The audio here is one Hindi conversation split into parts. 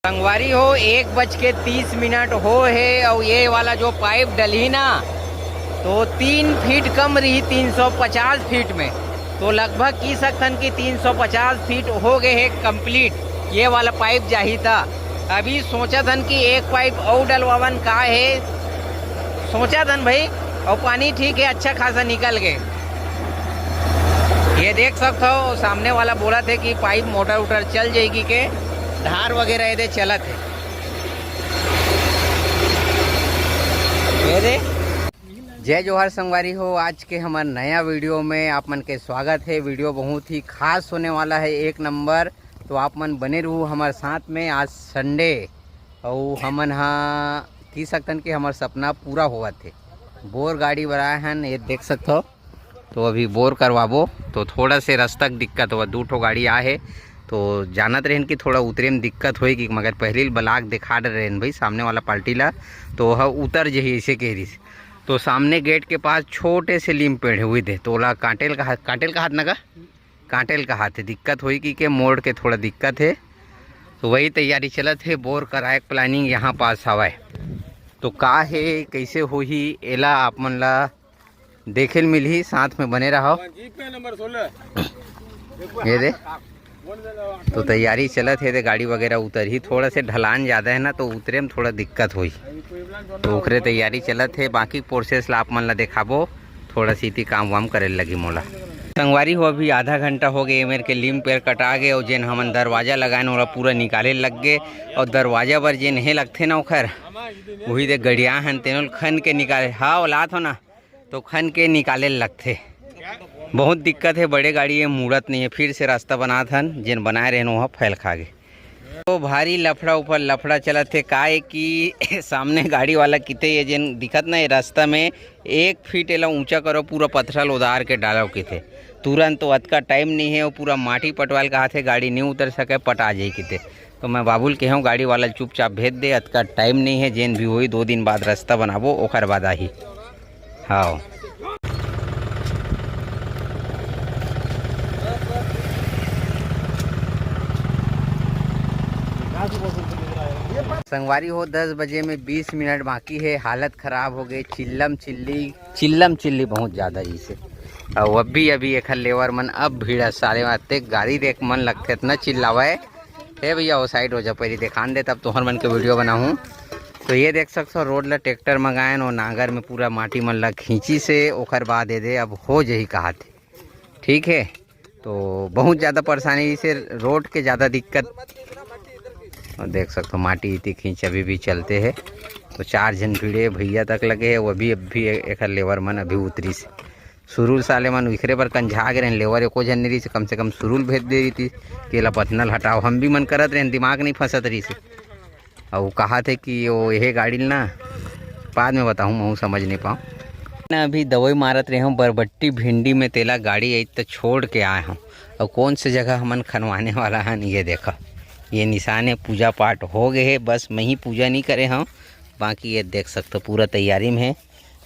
संगवारी हो 1:30 हो है और ये वाला जो पाइप डली ना तो 3 फीट कम रही 350 फीट में, तो लगभग की सकन की 350 फीट हो गए है कंप्लीट। ये वाला पाइप जाही था। अभी सोचा था कि एक पाइप और डलवावन का है, सोचा था भाई, और पानी ठीक है अच्छा खासा निकल गए। ये देख सकते हो सामने वाला बोला थे कि पाइप मोटर उटर चल जाएगी के धार वगैरह ये चलत है। ये दे जय जोहर संगवारी हो, आज के हमारे नया वीडियो में आप मन के स्वागत है। वीडियो बहुत ही खास होने वाला है, एक नंबर। तो आप मन बने रहू हमारे साथ में। आज संडे और हमन हाँ की सकतन कि हमार सपना पूरा हुआ थे। बोर गाड़ी बनाए हैं, ये देख सकते हो। तो अभी बोर करवाबो तो थोड़ा से रास्ता दिक्कत हुआ, 2 ठो गाड़ी आए तो जानत रहें कि थोड़ा उतरे में दिक्कत होएगी, मगर पहले ब्लाक दिखा रहे भाई सामने वाला पार्टी ला, तो वह उतर जही ऐसे कह रही। तो सामने गेट के पास छोटे से लीम पेड़ हुए थे, तो ओला कांटेल का हाथ नगा कांटेल का हाथ है, दिक्कत हुई कि मोड़ के थोड़ा दिक्कत है। तो वही तैयारी चलत है, बोर कराए प्लानिंग यहाँ पास हवाए। तो का है कैसे होही एला आप मन ला देखे मिलही, साथ में बने रहो। ये दे तो तैयारी चलत है, गाड़ी वगैरह उतर ही, थोड़ा से ढलान ज़्यादा है ना तो उतरे में थोड़ा दिक्कत हुई, तो उखरे तैयारी चलत है। बाकी प्रोसेस ला आप मन ला देखाबो, थोड़ा सी काम वाम करे लगी मोला। संगवारी हो अभी आधा घंटा हो गए मेरे के लीम पेड़ कटा गए, और जेन हमन दरवाजा लगाए ओला पूरा निकाले लग गए। और दरवाजा पर जेन हे लगथे ना ओखर वही दे गड़िया हन तेन खन के निकाले, हाँ ओलात हो ना तो खन के निकाले लगथे। बहुत दिक्कत है, बड़े गाड़ी है मुड़त नहीं है, फिर से रास्ता बना था जिन बनाए रहे वहाँ फैल खा गए। तो भारी लफड़ा ऊपर लफड़ा चला थे का है कि सामने गाड़ी वाला किते ये जिन दिखत ना, ये रास्ता में 1 फीट एला ऊंचा करो, पूरा पत्थर उधार के डालो किते तुरंत। तो अत का टाइम नहीं है, वो पूरा माटी पटवाल का हाथ है, गाड़ी नहीं उतर सके पटा जाए किते। तो मैं बाबुल के हूँ गाड़ी वाला चुपचाप भेज दे, अत का टाइम नहीं है, जेन भी हुई 2 दिन बाद रास्ता बनाबो ओखर बाद आही। हाँ संगवारी हो 10 बजे में 20 मिनट बाकी है। हालत ख़राब हो गई, चिल्लम चिल्ली बहुत ज़्यादा इसे। और अभी एक लेवर मन अब भीड़ सारे आते, गाड़ी देख मन लगते इतना चिल्लावे है भैया वो साइड हो जा, पहले दिखान दे तब तोहर मन के वीडियो बनाऊँ। तो ये देख सकते हो रोड ला ट्रैक्टर मंगाए और नांगर में पूरा माटी मन ला खींची से ओखर बाद दे अब हो जही कहा थे। ठीक है, तो बहुत ज़्यादा परेशानी से रोड के ज़्यादा दिक्कत। और देख सकते हो माटी इतनी खींच अभी भी चलते हैं। तो 4 जन भीड़े भैया तक लगे है, वो भी अभी एक लेवर मन अभी उतरी से सुरुल साले मन उखरे पर कंझा गए लेवर एको जन नहीं से कम सुरुल भेज दे रही थी कि एला पथनल हटाओ। हम भी मन करत रहे, दिमाग नहीं फंसत रही से। और कहा थे कि वो यह गाड़ी ना बाद में बताऊँ, मैं समझ नहीं पाऊँ ना। अभी दवाई मारत रहे हूँ बरबट्टी भिंडी में, तेला गाड़ी आई तो छोड़ के आए हूँ। और कौन सी जगह हमन खनवाने वाला है ये देखा, ये निशान है। पूजा पाठ हो गए है, बस मैं ही पूजा नहीं करे हूँ, बाकी ये देख सकते हो पूरा तैयारी में है।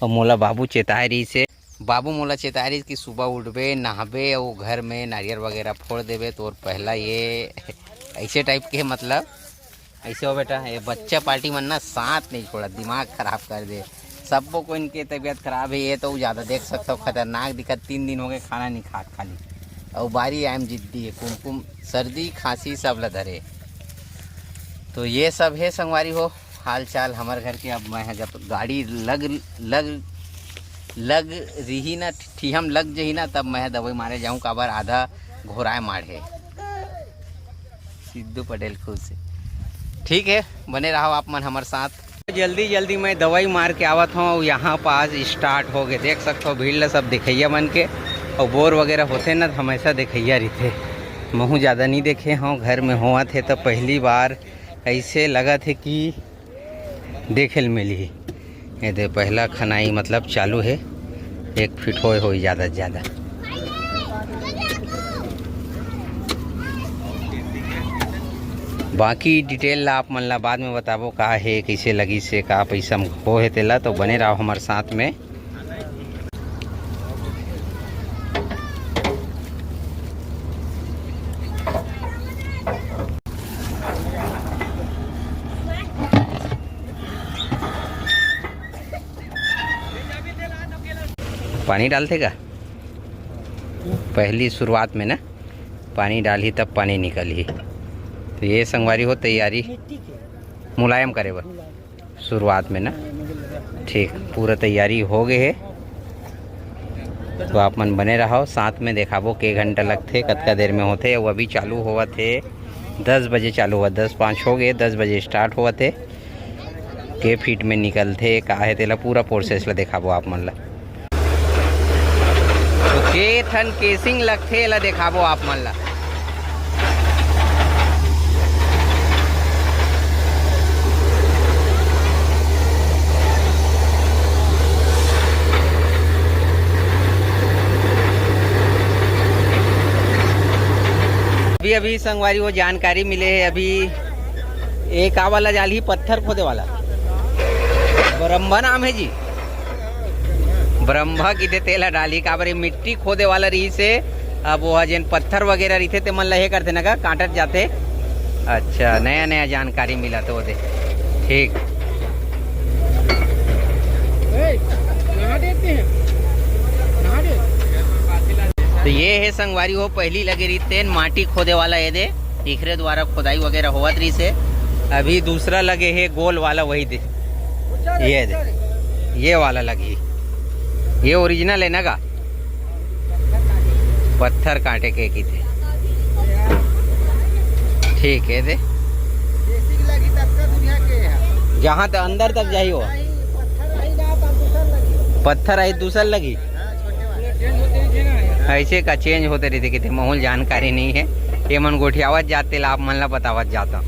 और मोला बाबू चेताए रही से, बाबू मोला चेताए रही कि सुबह उठबे नहाबे और घर में नारियल वगैरह फोड़ देवे। तो पहला ये ऐसे टाइप के मतलब ऐसे हो बेटा, ये बच्चा पार्टी मन ना साथ नहीं छोड़ा, दिमाग खराब कर दे सबको को। इनके तबीयत खराब है, ये तो ज़्यादा देख सकते हो खतरनाक दिक्कत। 3 दिन हो गए खाना नहीं खा खाली, और बारी आयम जिद्दी है, कुमकुम सर्दी खांसी सब ल धरे। तो ये सब है संगवारी हो हाल चाल हमारे घर के। अब मैं जब गाड़ी लग रही ना, ठीहम लग जही ना, तब मैं दवाई मारे जाऊँ। काबर आधा घोराए मारे सिद्धू पटेल खुद से। ठीक है, बने रहो आप मन हमारे साथ। जल्दी मैं दवाई मार के आवत हूँ, यहाँ पास स्टार्ट हो गए। देख सकते हो भीड़ सब दिखैया मन के, और बोर वगैरह होते ना तो हमेशा दिखैया रहते। महू ज़्यादा नहीं देखे हूँ, घर में हुआ थे तो पहली बार ऐसे लगा थे कि देखे मिली। ये दे पहला खनाई मतलब चालू है, 1 फीट हो ज़्यादा से ज़्यादा। बाकी डिटेल ला आप मन ला बाद में बताबो का है, कैसे लगी से का पैसा हो है तेला। तो बने रहो हमारे साथ में। पानी डालते का पहली शुरुआत में ना पानी डाली तब पानी निकली। तो ये संगवारी हो तैयारी मुलायम करे बा शुरुआत में ना। ठीक पूरा तैयारी हो गए है। तो आप मन बने रहो, साथ में देखाबो के घंटा लगते कतका देर में होते। वो अभी चालू हुआ थे 10 बजे चालू हुआ, 10:05 हो गए, 10 बजे स्टार्ट हुआ थे। के फीट में निकलते का है तेला पूरा प्रोसेस ला देखाबो आप मन ला। तो के ठन केसिंग लगथे ला देखाबो आप मन ला। अभी संगवारी वो जानकारी मिले है। अभी एक आ वाला जाल ही पत्थर खोदे वाला ब्रह्मा नाम है जी। ब्रह्मा की तेला डाली काबर मिट्टी खोदे वाला रही से। अब वो जन पत्थर वगैरह रही थे ते मन लहे करते ना का काटत जाते। अच्छा नया नया जानकारी मिला तो दे ठीक। तो ये है संगवारी हो पहली लगी रही तेन माटी खोदे वाला ये दे इखरे द्वारा खुदाई वगैरह हुआ रही से। अभी दूसरा लगे है गोल वाला वही दे ये दे ये वाला लगी। ये ओरिजिनल है ना का पत्थर काटे के की थे। ठीक है दे जहाँ तक अंदर तक जाही हो पत्थर आई दूसर लगी। ऐसे का चेंज होते रहते कि माहौल जानकारी नहीं है। ये मन गोठियावत जाते ला आप मन ला बतावत जाता।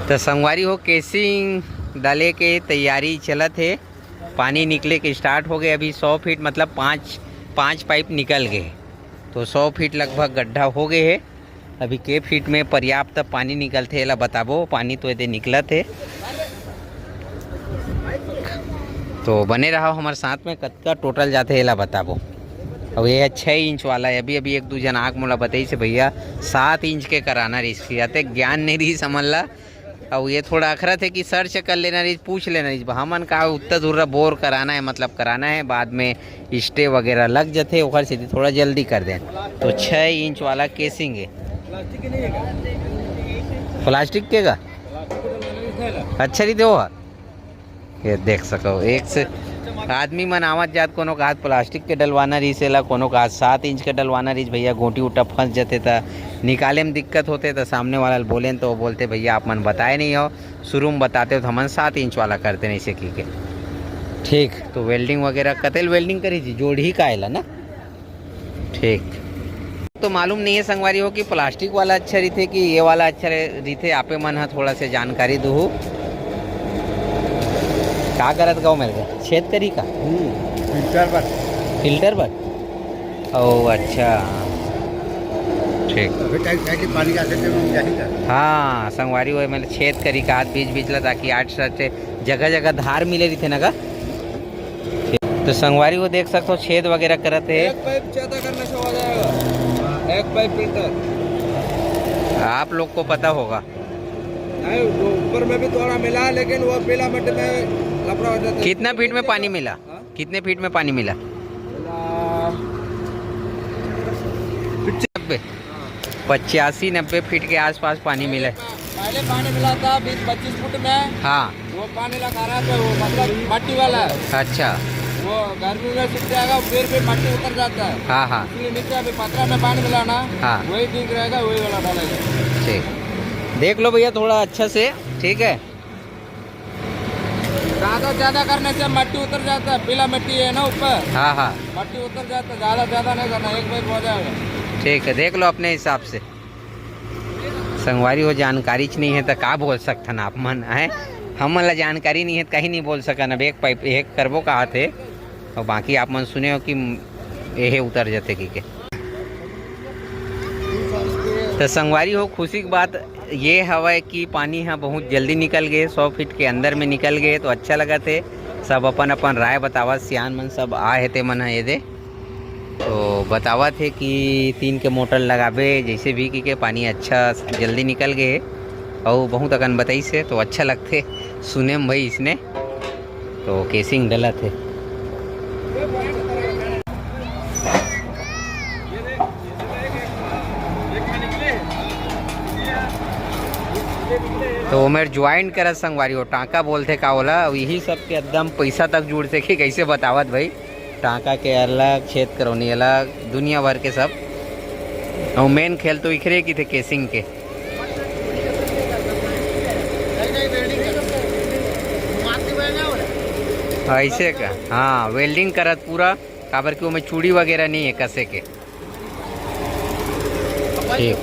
तो संगवारी हो केसिंग डाले के तैयारी चलत है। पानी निकले के स्टार्ट हो गए। अभी 100 फीट मतलब पाँच पाइप निकल गए। तो 100 फीट लगभग गड्ढा हो गए है। अभी के फीट में पर्याप्त पानी निकलते ला बताबो। पानी तो ये निकलत है। तो बने रहो हमारे साथ में कतका टोटल जाते ला बताबो। अब ये 6 इंच वाला है। अभी एक दो जन आग मोला बताई से भैया 7 इंच के कराना रिस्क आते ज्ञान नहीं रही समझ ला। और ये थोड़ा अखरा थे कि सर्च कर लेना रही पूछ लेना रही हमन का उतना दूर बोर कराना है मतलब कराना है बाद में स्टे वगैरह लग जाते ओखर से थोड़ा जल्दी कर दें। तो 6 इंच वाला केसिंग है। प्लास्टिक के का अच्छा नहीं दो ये देख सको। एक से आदमी मन आवत जात कोनो का हाथ प्लास्टिक के डलवाना रही से ला कोनो का 7 इंच के डलवाना रही भैया गोटी उटा फंस जाते था निकाले में दिक्कत होते। तो सामने वाला बोले तो बोलते भैया आप मन बताए नहीं हो शुरू में बताते हो तो हम 7 इंच वाला करते नहीं से की के। ठीक तो वेल्डिंग वगैरह कतेल वेल्डिंग करी थी जोड़ ही का आएला ना। ठीक तो मालूम नहीं है संगवारी हो कि प्लास्टिक वाला अच्छा रही थे कि ये वाला अच्छा रही थे। आपे मन है थोड़ा से जानकारी दूँ का करत गाँव मेरे को छेद करी का फिल्टर पर ओ अच्छा ठीक पानी हाँ संगवारी हुए मैंने छेद करी का बीच बीच ला ताकि 8 से जगह जगह धार मिले रही थे ना का। तो संगवारी को देख सकते हो छेद वगैरह करते है। एक पाइप ज्यादा करना शुरू हो जाएगा। एक पाइप फिल्टर आप लोग को पता होगा नहीं ऊपर में भी थोड़ा मिला लेकिन वो पीला मिट्टी में लफड़ा हो जाता है। कितना फीट में पानी मिला कितने फीट में पानी मिला 85-90 फीट के आसपास पानी मिला। पहले पानी मिला था 20-25 फुट में। हाँ वो पानी लगा रहा था वो मतलब मट्टी वाला है। अच्छा वो गर्मी में सूख जाएगा, फिर भी मट्टी उतर जाता है। हाँ हाँ इसलिए नीचे अभी पत्रा में पानी मिलाना, हाँ वही ठीक रहेगा, वही वाला डालेगा। ठीक, देख लो भैया थोड़ा अच्छा से, ठीक है। ज्यादा करने से मट्टी उतर जाता है, पीला मिट्टी है ना ऊपर, हाँ हाँ मट्टी उतर जाता है। ज्यादा नहीं करना, एक बार हो जाएगा। ठीक है, देख लो अपने हिसाब से। संगवारी हो जानकारी नहीं है तो का बोल सकथन आप मन है, हम मन ला जानकारी नहीं है तो कहीं नहीं बोल सकन। अब एक पाइप एक करबो कहा थे, और बाकी आप मन सुने हो कि यह उतर जाते की के। तो संगवारी हो खुशी की बात ये हवा कि पानी हाँ बहुत जल्दी निकल गए, 100 फीट के अंदर में निकल गए, तो अच्छा लगा थे। सब अपन अपन राय बतावा, सियान मन सब आए थे मन ये दे, तो बतावा थे कि 3 के मोटर लगाबे जैसे भी कि के पानी अच्छा जल्दी निकल गए, और बहुत अगन बताई से तो अच्छा लगते सुने में भाई इसने, तो केसिंग डला थे। तो मेरे ज्वाइंट कर संगवारी हो टाँका बोलते का बोला, यही सब के एकदम पैसा तक जुड़ से कि कैसे बतावत भाई, टाँका के अलग, छेद करौनी अलग, दुनिया भर के सब। और मेन खेल तो इखरे की थे केसिंग के। ऐसे का हाँ वेल्डिंग करत पूरा, काबर के में चूड़ी वगैरह नहीं है कसे के। ठीक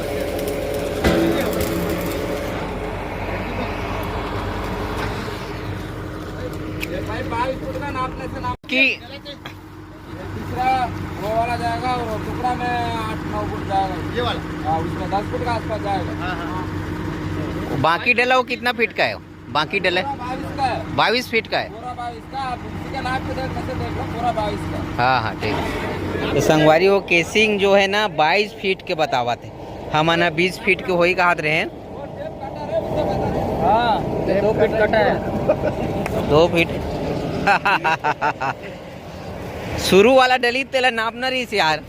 कि तीसरा वो वाला जाएगा, और टुकड़ा में 8-9 फुट जाएगा ये वाला। हाँ, उसमें 10 फुट का आसपास जाएगा। बाकी डला वो कितना फीट का है? बाकी डला 22 का है। 22 फीट का है। पूरा 22 का, आप उसी के नाप पे देख लो, पूरा 22 का। हाँ हाँ ठीक। तो संगवारी वो केसिंग जो है ना 22 फीट के बतावा थे, हम ना 20 फीट के वही कहा रहे हैं। हाँ 2 फीट कटा है। 2 फीट शुरू वाला डली तेला नापना रही यार।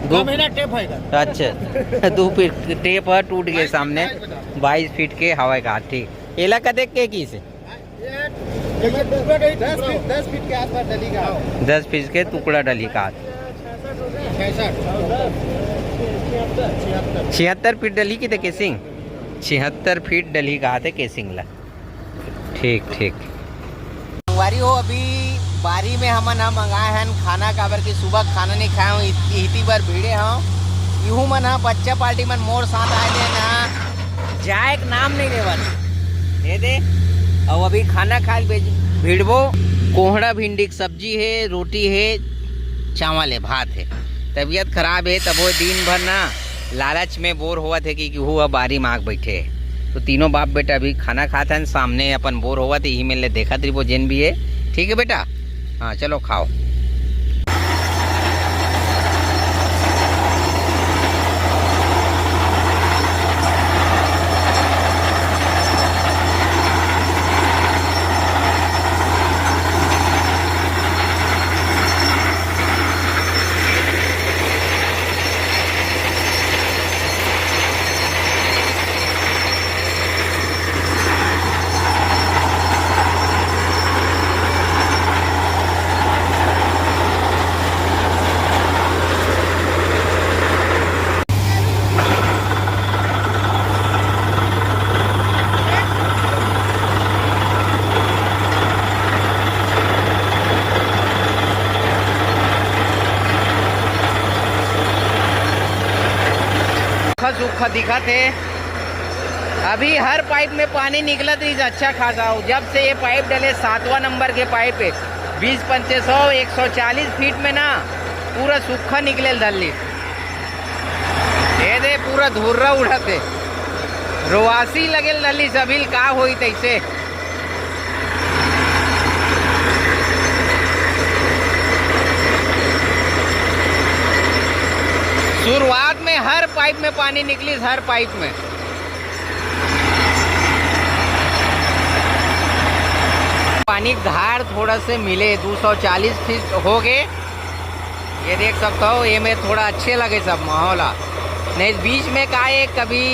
दो महीना टेप है। अच्छा 2 फीट टेप है, टूट गए सामने। 22 फीट के हवा का, ठीक। एला का देख के की से 10 फीट के आसपास डली का, 10 फीट के टुकड़ा डली का। 76 फीट डली की थे केसिंग, 76 फीट डली कहा थे केसिंग ला। ठीक ठीक। संगवारी हो अभी बारी में हमन हम मंगाए हैं खाना, काबर की सुबह खाना नहीं खाए हूँ, इतनी बार भीड़े हूँ। यूँ मन हाँ बच्चा पार्टी मन मोर साथ आए थे ना, जाए के नाम नहीं लेवल दे। और अभी खाना खा भिड़बो, कोहड़ा भिंडी की सब्जी है, रोटी है, चावल है, भात है। तबीयत खराब है, तब वो दिन भर ना लालच में बोर हुआ थे कि हुआ बारी मांग बैठे, तो तीनों बाप बेटा अभी खाना खाते हैं सामने, अपन बोर हुआ थे यही में देखा थी वो जेन भी है। ठीक है बेटा, हाँ चलो खाओ। सूखा दिखा थे, अभी हर पाइप में पानी निकला तो अच्छा खासा हो। जब से ये पाइप डले 7वां नंबर के पाइप है, 20-2500 140 फीट में ना पूरा सूखा निकले दल्ली, दे पूरा धुर्रा उड़ाते, रोआसी लगे दल्ली सभी का होई तैसे। शुरुआत में हर पाइप में पानी निकली, हर पाइप में। पानी धार थोड़ा से मिले, 240 फीट हो गए, ये देख सकते हो। ये में थोड़ा अच्छे लगे सब माहौल। नहीं बीच में का है, कभी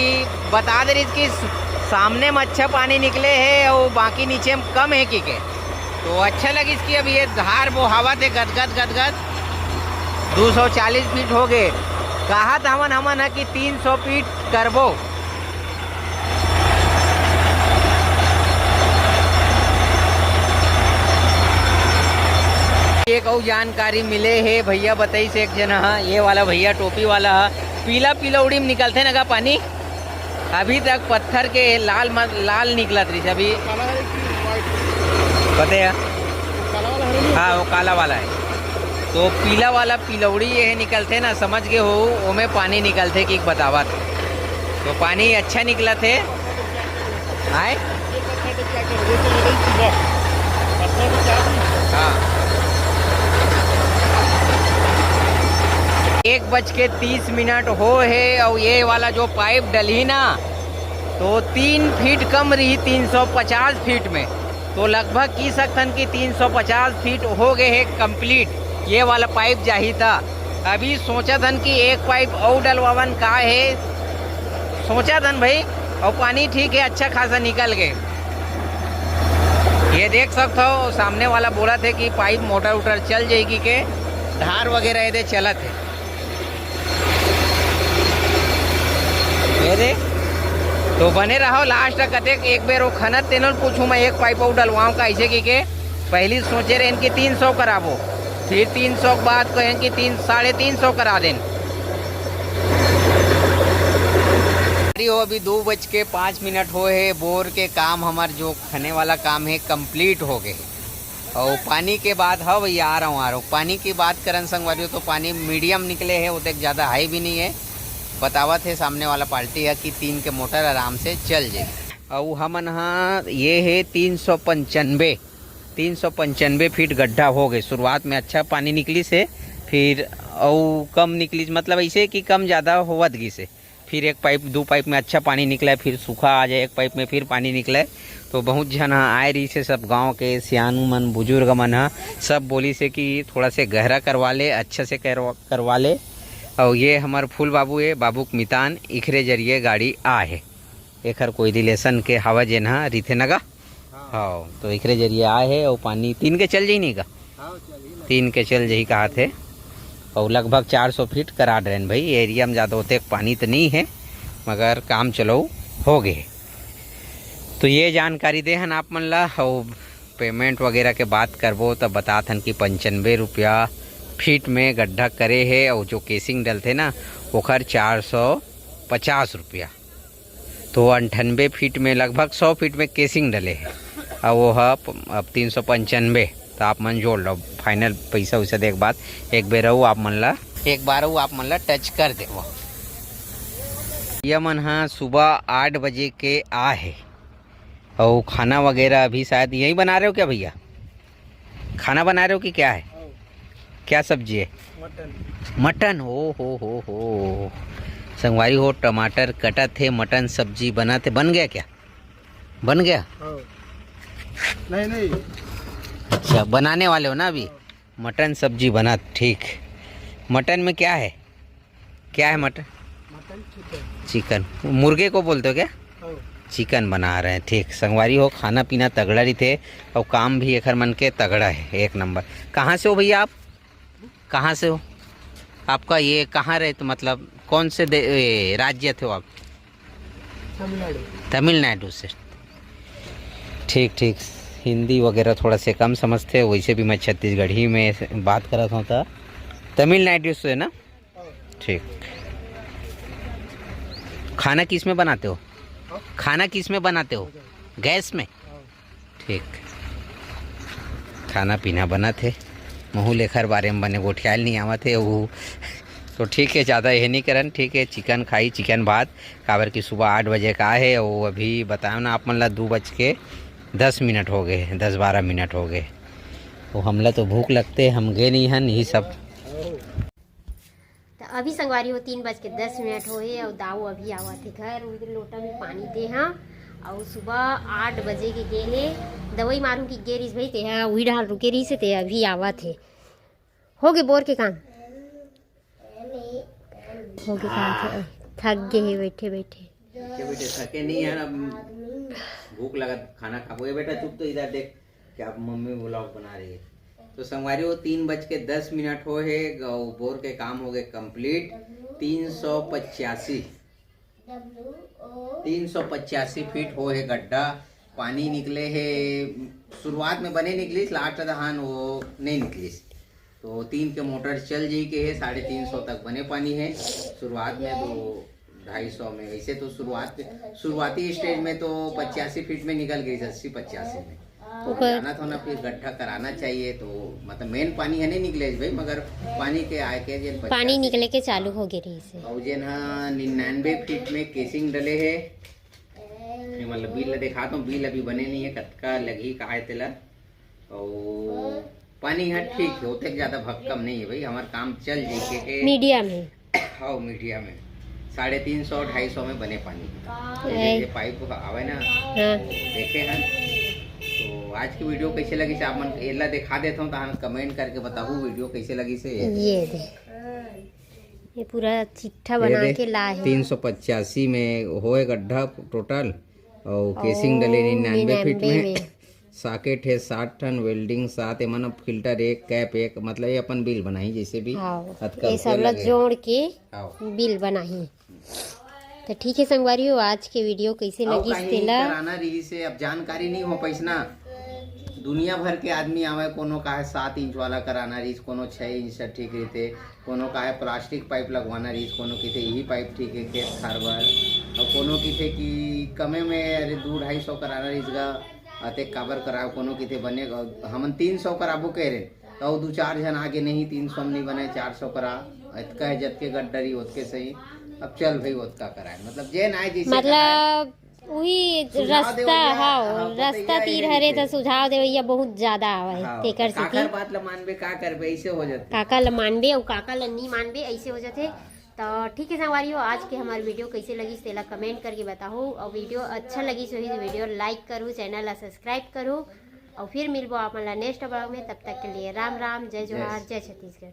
बता दे रही कि सामने में अच्छा पानी निकले है और बाकी नीचे में कम है कि के तो अच्छा लगी इसकी। अब ये धार वो हवा थे गदगद गदगद 240 फीट हो गए। कहा था हमन है कि 300 फीट करबो। एक और जानकारी मिले है भैया बताई से एक जना ये वाला भैया टोपी वाला पीला पीला उड़ी में निकलते ना पानी। अभी तक पत्थर के लाल निकला थी अभी पता है। हाँ वो काला वाला है तो पीला वाला पीलौड़ी ये निकलते ना समझ गए हो वो में पानी निकलते कि बतावा तो पानी अच्छा निकला थे। आए हाँ 1:30 हो है और ये वाला जो पाइप डली ना तो 3 फीट कम रही 350 फीट में तो लगभग की सकतन की 350 फीट हो गए है कंप्लीट। ये वाला पाइप जाही था। अभी सोचा था कि एक पाइप और डलवावन का है सोचा था भाई और पानी ठीक है अच्छा खासा निकल गए। ये देख सकते हो सामने वाला बोला थे कि पाइप मोटर उटर चल जाएगी के धार वगैरह ये चला थे दे तो बने रहो लास्ट कते एक बेर वो खनत तेनों पूछूं मैं एक पाइप और डलवाऊँ का ऐसे की के पहली सोचे रहे इनकी 300 कराबो फिर 300 के बाद कहें कि 350 करा दें। हो अभी 2:05 हो है बोर के काम हमार जो खने वाला काम है कंप्लीट हो गए और पानी के बाद हाँ भैया आ रहा हूँ पानी की बात करन संगवारियों तो पानी मीडियम निकले है वो तक ज़्यादा हाई भी नहीं है। बतावा थे सामने वाला पार्टी है कि 3 के मोटर आराम से चल जाए और हमन हाँ ये है 395 फीट गड्ढा हो गए। शुरुआत में अच्छा पानी निकली से फिर और कम निकली मतलब ऐसे कि कम ज़्यादा होवत गई से फिर एक पाइप 2 पाइप में अच्छा पानी निकला फिर सूखा आ जाए एक पाइप में फिर पानी निकले तो बहुत जन आए रही से सब गांव के सियानू मन बुजुर्ग मन सब बोली से कि थोड़ा से गहरा करवा ले अच्छा से करवा ले। और ये हमार फूल बाबू है बाबू मितान इखरे जरिए गाड़ी आ है एखर कोई रिलेशन के हवा जे ना रिथे नगा हाँ तो इखरे जरिए आए है और पानी 3 के चल जाई नहीं का 3 के चल जाही कहा थे और लगभग 400 फीट करा रहे भाई एरिया में ज़्यादा होते पानी तो नहीं है मगर काम चलो हो गए। तो ये जानकारी दे हन आप मन ला और पेमेंट वगैरह के बात करबो तो बताथन कि 95 रुपया फीट में गड्ढा करे है और जो केसिंग डलते ना ओखर 450 रुपया तो 98 फीट में लगभग 100 फीट में केसिंग डले है और वो है अब 395 तो आप मन जोड़ लो फाइनल पैसा वैसा देख बात एक बार आप मन ला टच कर दे वो ये मन हाँ सुबह 8 बजे के आ है और खाना वगैरह अभी शायद यही बना रहे हो क्या भैया खाना बना रहे हो कि क्या है क्या सब्जी है मटन हो संगवारी हो टमाटर कटा थे मटन सब्जी बना थे बन गया क्या बन गया नहीं अच्छा बनाने वाले हो ना अभी मटन सब्जी बना ठीक। मटन में क्या है मटन चिकन मुर्गे को बोलते हो क्या चिकन बना रहे हैं ठीक। संगवारी हो खाना पीना तगड़ा ही थे और काम भी एक मन के तगड़ा है 1 नंबर। कहाँ से हो भैया आप कहाँ से हो आपका ये कहाँ रहे तो मतलब कौन से राज्य थे हो आप तमिलनाडु से ठीक हिंदी वगैरह थोड़ा से कम समझते हो वैसे भी मैं छत्तीसगढ़ी में बात कर रहा था तमिलनाडु से ना ठीक। खाना किस में बनाते हो गैस में ठीक। खाना पीना बना थे महू लेखर बारे में बने गोठियाल नहीं आवा थे वो तो ठीक है ज़्यादा ये नहीं करन ठीक है। चिकन खाई चिकन भात काबर की सुबह 8 बजे का है और अभी बताओ ना आप मन ला 2:10 हो गए 10-12 मिनट हो गए तो हमला तो भूख लगते हम गए नहीं हन यही सब। तो अभी संगवारी हो 3:10 हो और दाऊ अभी आवा थे घर उधर लोटा में पानी दे हाँ और सुबह 8 बजे के गेले दवाई मारूं की गेरिस भाई ते हाँ वही डाल रुके रही से ते अभी आवा थे हो गए बोर के काम हो गए काम थे थक गए बैठे बेटे थके नहीं यार, अब भूख लगा खाना खा। ये बेटा चुप तो इधर देख, क्या मम्मी व्लॉग बना रही है। तो संगवारी वो 3:10 हो है, बोर के काम हो गए कंप्लीट। 385 फीट हो है गड्ढा, पानी निकले है। शुरुआत में बने निकलिस, लास्ट दहान वो नहीं निकलिस। तो 3 के मोटर चल जी के है, 350 तक बने पानी है शुरुआत में। तो 250 में वैसे तो शुरुआती स्टेज में तो 85 फीट में निकल गई, 80-85 में। तो जाना था ना, फिर गड्ढा कराना चाहिए। तो मतलब मेन पानी है नहीं निकले भाई, मगर पानी के आए के जेन पानी निकले के चालू हो गए रही से। और जेन 99 फीट में केसिंग डले है। मतलब बिल दिखाता हूँ, बिल अभी बने नहीं है, कतका लगी का है तेला। और पानी है ठीक है, होते ज्यादा भक्कम नहीं है भाई, हमारा काम चल जाए के मीडियम है। हाँ मीडियम में 350-250 में बने पानी। ये पाइप आवे ना, देखे हैं। तो आज की वीडियो कैसे लगी से आप मन एला दिखा देता हूँ, तो कमेंट करके बताओ वीडियो कैसे लगी से। ये दे, ये पूरा चिट्ठा बना के ला है। 385 में होए गड्ढा टोटल, और केसिंग डले 99 फीट में। सॉकेट है 60 टन, वेल्डिंग 7, एमन फिल्टर 1, कैप 1, मतलब ये अपन बिल बनाई जैसे भी ये सब लोग जोड़ के बिल बनाई। तो ठीक है संगवारियों, आज के वीडियो कैसे लगी तेला कराना रही से। अब जानकारी नहीं हो पैसना, दुनिया भर के आदमी आवे, कोनो का है 7 इंच वाला कराना रही, कोनो 6 इंच ठीक रहते, कोनो का है प्लास्टिक पाइप लगवाना रही, कोनो किथे यही पाइप ठीक है खेत खारबर, और कोनो किथे कि कमे में अरे 200-250 कराना रही अते काबर कराओ, कोनो किथे बनेगा। हमन 300 कराबो कह रहे, तो 2-4 जन आगे नहीं 300 में नहीं बने, 400 करा इतका है, जत के गड्ढरी ओतके सही। अब चल भाई ओतका कराए, मतलब जे ना जैसे मतलब वही रास्ता। हाँ रास्ता तीर हरे तो सुझाव देवैया बहुत ज्यादा आवे तेकर से काकर बात ल मानबे, का करबे, ऐसे हो जाते। काका ल मानबे और काका ल नहीं मानबे, ऐसे हो जाते। तो ठीक है संगवारियों, आज के हमारी वीडियो कैसे लगी तेला कमेंट करके बताओ। और वीडियो अच्छा लगी तो वीडियो लाइक करो, चैनल ला सब्सक्राइब करो, और फिर मिलबो आप नेक्स्ट ब्लॉग में। तब तक के लिए राम राम, जय जोहार, जय छत्तीसगढ़।